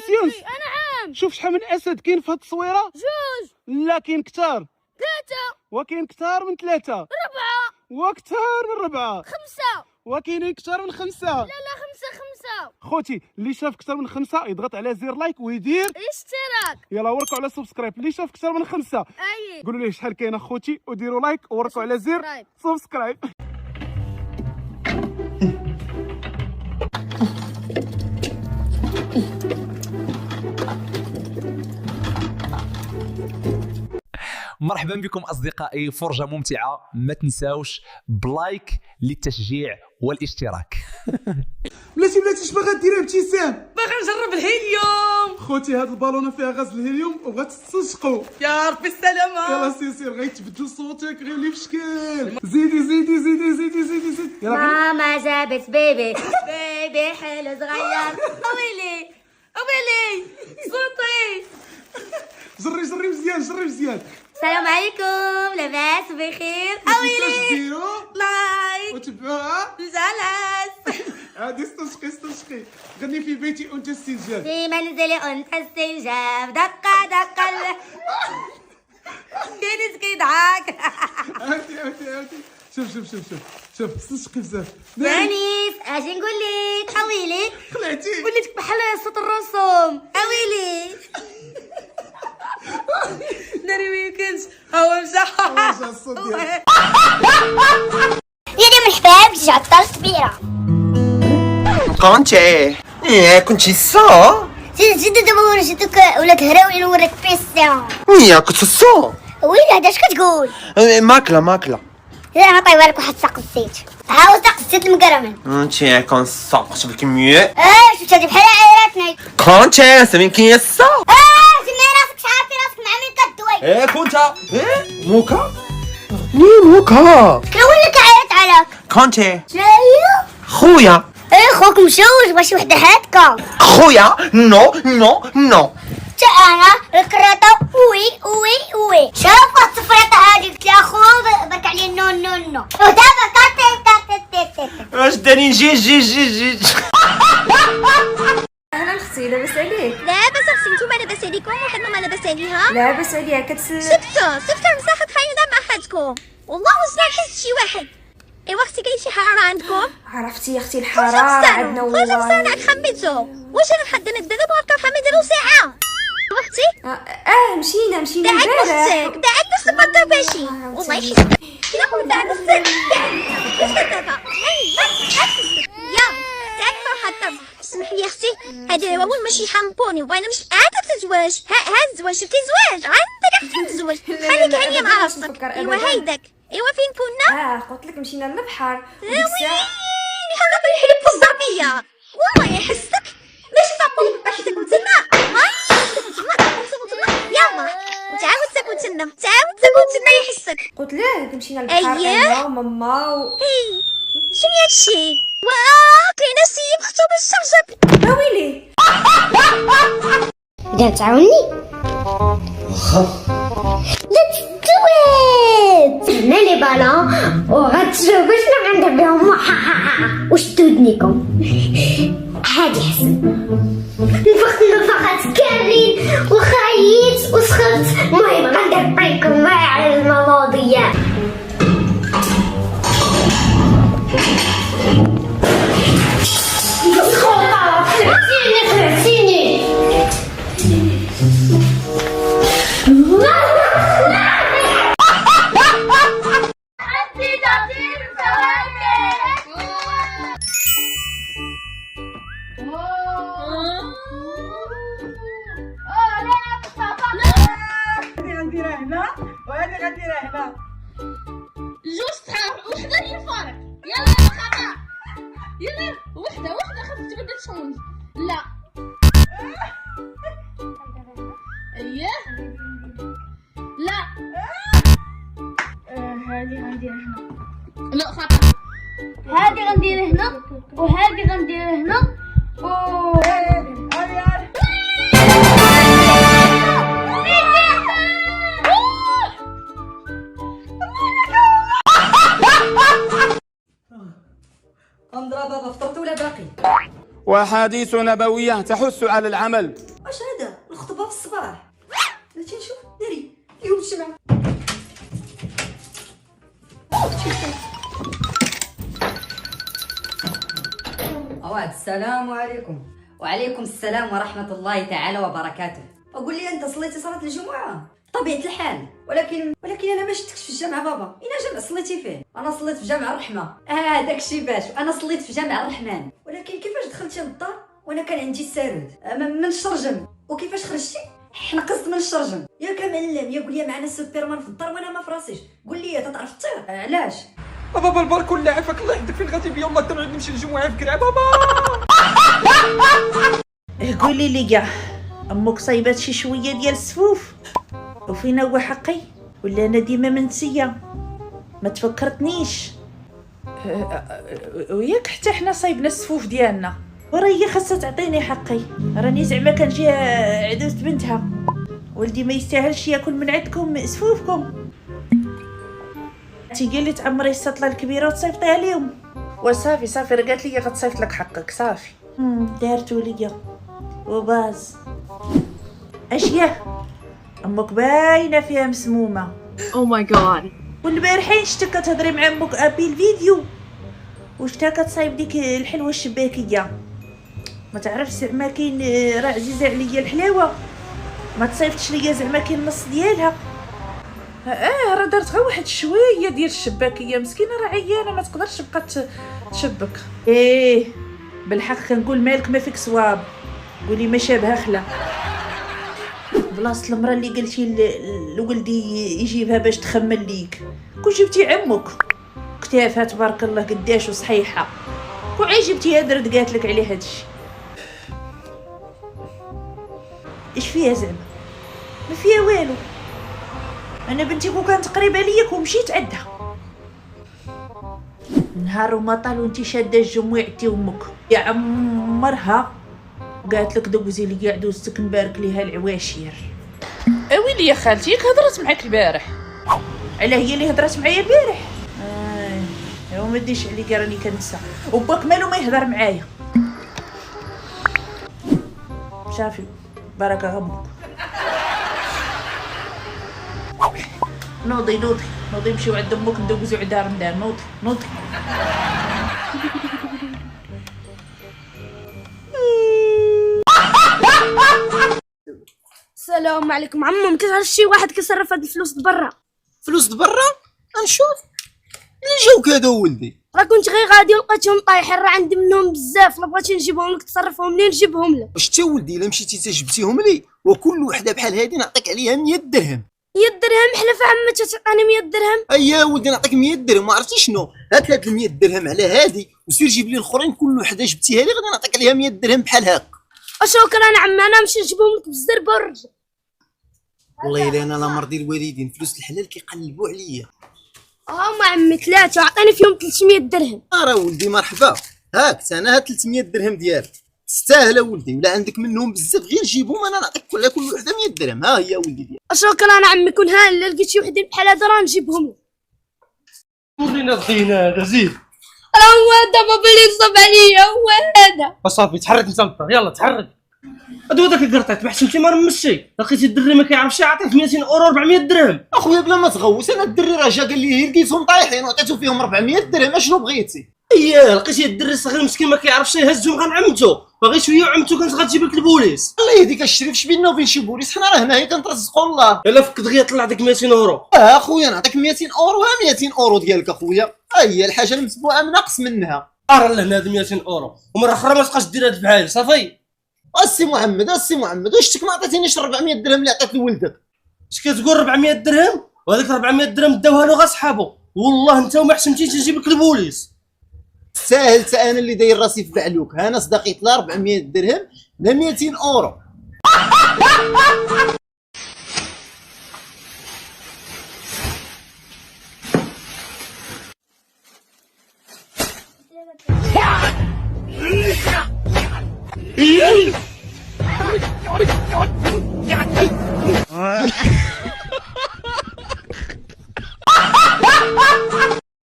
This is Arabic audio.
يونس نعم. شوف شحال من اسد كاين في هاد التصويره. جوج. لا كاين كثار. 3. وكاين كثار من 3. 4. وكثار من 4. 5. وكاينين كثار من 5. لا 5. خوتي اللي شاف كثر من 5 يضغط على زر لايك ويدير اشتراك. يلا وركوا على سبسكرايب. اللي شاف كثر من 5 اي قولوا ليه شحال كاين اخوتي وديروا لايك ووركوا على زر سبسكرايب. مرحبا بكم اصدقائي، فرجه ممتعه، ما تنساوش بلايك للتشجيع والاشتراك. بلاتي اش باغا ديري ابتسام؟ باغا نجرب الهيليوم. خوتي هاد البالونه فيها غاز الهيليوم وغتستنشقوا. يا ربي السلامه. يلا سير غيتبدل صوتك غير اللي في شكل. زيدي يلا ماما جابت بيبي بيبي حلو صغير. اويلي صوتي. جري مزيان. السلام عليكم، لاباس بخير؟ اويلي ديروا لايك وتبعوها جلس. عادي استنشقي غني في بيتي انت استنجاب. في منزلي انت استنجاب. دقة دينيس كيضحك. عاودي شوف استنشقي بزاف. دانيس اجي نقول لك اويلي. خلعتي وليتك بحال صوت الرسوم. اويلي ناري ميمكنش. هو مشى الصوت ديالك. يا من حباب جي عطلت كبيرة. كنتي كنتي الصا زيد دابا ورجيتك ولاد هراوي نوريك بيسيون. كنت الصا ويلي هذا اش كتقول؟ ماكله انا غنطيبها لك واحد ساق الزيت. ها ساق الزيت المقرمل. كنتي كون الصا قلت ميو شفت هادي بحال عيراتني. كنتي سمين كي الصا سمي راسك شعرتي راسك مع مين كدوي. كنت موكا موكا شنو اللي كعيرت عليك؟ كنتي شنو؟ خويا خوك مشوش باش وحده هكا. خويا نو تا انا الكراطه وي شوف الصفريطه هادي قلت لها خويا بك عليا نو ودابا تاتي واش داني جي اهلا اختي، لاباس عليك؟ لاباس اختي. نتوما لاباس عليكم؟ واحد ماما لاباس عليها؟ لاباس عليها. سفتو مساحة خاينة مع حدكم. والله وزنا نحس شي واحد. ايوا اختي كاين شي حرارة عندكم؟ عرفتي يا اختي الحراره عندنا خرجوا والله. بصالك خميتو. واش انا محدد الدرب وهكا الحميد ديالو ساعة. اختي مشينا دعك البارح. نفسك دعك نفسك ما تدرباشي. والله يحسك كي نقول دعك نفسك دابا يا دعك فرحة الدرب. اسمح لي اختي، هذا هو اول ماشي حنبوني وانا مش قاعده تتزواج. ها الزواج شفتي زواج عندك اختي تتزوج. خليك هانيه مع راسك. ايوا هيداك. ايوا فين كنا؟ قلت لك مشينا للبحر. ويلي حنا بنحلب في الزربيه. والله يحسك ماشي تعطل باش تاكل تما. يلا وتعاود تاكل تما يحسك. قلت لك مشينا للبحر أييه. انا وماما شنو هادشي؟ واه كاينه سيب خطوب الشرشب. ويلي لا تعاوني. لا تستوعب. هنا لي بالون وغتشوفوا شنو غندير بهم. وشدودنيكم هادي حسن. نفخت كاملين وخايت وسخنت. المهم غندير بريكم على المواضيع. خرجتيني. غنديرها هنا وهذه غنديرها هنا. جوج صحاب وحده هي الفارق. يلا خطا. يلا وحده خاصك تبدل تشونج. لا اييه لا هذه غنديرها هنا. لا خطا. هذه غنديرها هنا وهذه غنديرها هنا انضرب. فطرت ولا باقي؟ وحديث نبوية تحث على العمل نوضوا في الصباح. هاتي نشوف ناري اليوم الجمعة. السلام عليكم. وعليكم السلام ورحمة الله تعالى وبركاته. أقول لي أنت صليتي صلاة الجمعة؟ طبيعة الحال، ولكن أنا ما شفتكش في الجامع بابا. أين جامع صليتي فيه؟ أنا صليت في جامع الرحمة. داكشي باش أنا صليت في جامع الرحمن. ولكن كيفاش دخلتي للدار وأنا كان عندي السارود من الشرجم؟ وكيفاش خرجتي؟ حنقصت من الشرجم. يا كمعلم يا قول لي معنا السوبرمان في الدار وانا ما فراسيش. قول لي تعرف تطير؟ علاش؟ بابا البارك ولا عافاك الله يحفظك فين غادي بيا والله نقدر نمشي للجمعة في كرع بابا. قولي لي كاع امك صايبات شي شويه ديال السفوف وفينا هو حقي ولا انا ديما منسيه ما تفكرتنيش؟ وياك حتى حنا صايبنا السفوف ديالنا وراه هي خاصها تعطيني حقي. راني زعما كنجي عدوت بنتها. ولدي ما يستاهلش ياكل من عندكم سفوفكم. انتي قال لي تعمري السطله الكبيره وتصيفطيها ليهم. وصافي راه قالت لي غتصيفط لك حقك صافي. دارتو ليا وباز. اشياء امك باينه فيها مسمومه. او ماي جاد. والبارحين شتك كتهضري مع امك ابي الفيديو وشتا كتصايب ديك الحلوه الشباكيه. ما تعرفش زعما كاين راه عزيزه عليا الحلاوه ما تصيفطش ليا زعما كاين النص ديالها. راه دارت غير واحد شويه ديال الشباكيه مسكينه راه عيانه ما تقدرش تبقى تشبك. بالحق كنقول مالك ما فيك صواب. قولي ما شابها خلا بلاصه المراه اللي قلتي لولدي يجيبها باش تخمل ليك. كون جبتي عمك كتافها تبارك الله قداش وصحيحه. كون جبتيها درت قالت لك عليه هادشي. ايش فيها زعما؟ ما فيها والو. انا بنتي كون كانت قريبه ليا كون مشيت عندها. نهار وما طال وانتي شاده الجم وعدتي امك يا عمرها قالت لك دوزي لي عدوزتك نبارك ليها العواشير. ويلي يا خالتي ياك هضرت معاك البارح؟ علاه هي اللي هضرت معايا البارح؟ وما ديش عليك راني كنسى وباك مالو ما يهضر معايا. صافي بركه غمك. نوضي نمشيو عند امك ندوزو عندها رمضان. نوضي السلام عليكم عمو. كتعرف شي واحد كيصرف هاد الفلوس برا؟ فلوس برا غنشوف اللي جاوك هذا ولدي. راه كنت غير غادي ولقيتهم طايحين راه عندي منهم بزاف. لا بغيتي نجيبهم لك تصرفهم لي نجيبهم لك. واش تا ولدي الا مشيتي تجبتيهم لي وكل وحده بحال هذه نعطيك عليها 100 درهم. 100 درهم حلف عمي تعطيني 100 درهم؟ ايا ولدي نعطيك 100 درهم. ما عرفتي شنو هات هاد 100 درهم على هادي وسير جيب لي الاخرين كل وحده جبتيها لي غادي نعطيك عليها 100 درهم بحال هاك. شكرا عمي انا نمشي نجيبهم لك بالزربه ونرجع. والله الا انا لا مرضي الوالدين فلوس الحلال كيقلبوا عليا. هما عمي 3 عطيني فيهم 300 درهم. راه ولدي مرحبا هاك انا هاد 300 درهم ديالك تستاهل ولدي. ولا عندك منهم بزاف غير جيبهم انا نعطيك كل وحده 100 درهم. ها هي ولدي ديالك. شكرا عمي. كون ها الا لقيت شي وحدين بحال هذا راه نجيبهم لك. ورينا الخينا هذا زيد. راه هو هذا بابا اللي نصب عليا هو هذا. صافي تحرك انت للدار يلا تحرك. ادو هذاك القرطيط بحسنتي ما رمشتي لقيتي الدري ما كيعرفش يعطيك 200 اورو 400 درهم. اخويا بلا ما تغوس انا الدري راه جا قال لي لقيتهم طايحين وعطيتو فيهم 400 درهم. اشنو بغيتي؟ اييه لقيتي الدري الصغير مسكين ما كيعرفش يهزهم غنعمتو باغي شويه وعمتو كانت غتجيب لك البوليس. الله يهديك الشريف شبينا وفين شي بوليس حنا راه هنايا كنترزقوا الله. الا فك دغيا طلع ديك 200 اورو. اخويا نعطيك 200 اورو. ها 200 اورو ديالك اخويا. هي الحاجه المتبوعه منقص منها. راه لهنا هاد 200 اورو ومره اخرى ما تبقاش دير هاد بحالي صافي. السي محمد واش شتك ما عطيتينيش 400 درهم اللي عطيت لولدك؟ اش كتقول 400 درهم؟ وهذيك 400 درهم داوها له غا صحابو. والله انت وما حشمتيش نجيب لك البوليس. ساهل تا انا اللي داير راسي في بعلوك. انا صداقيت لا 400 درهم لا 200 اورو.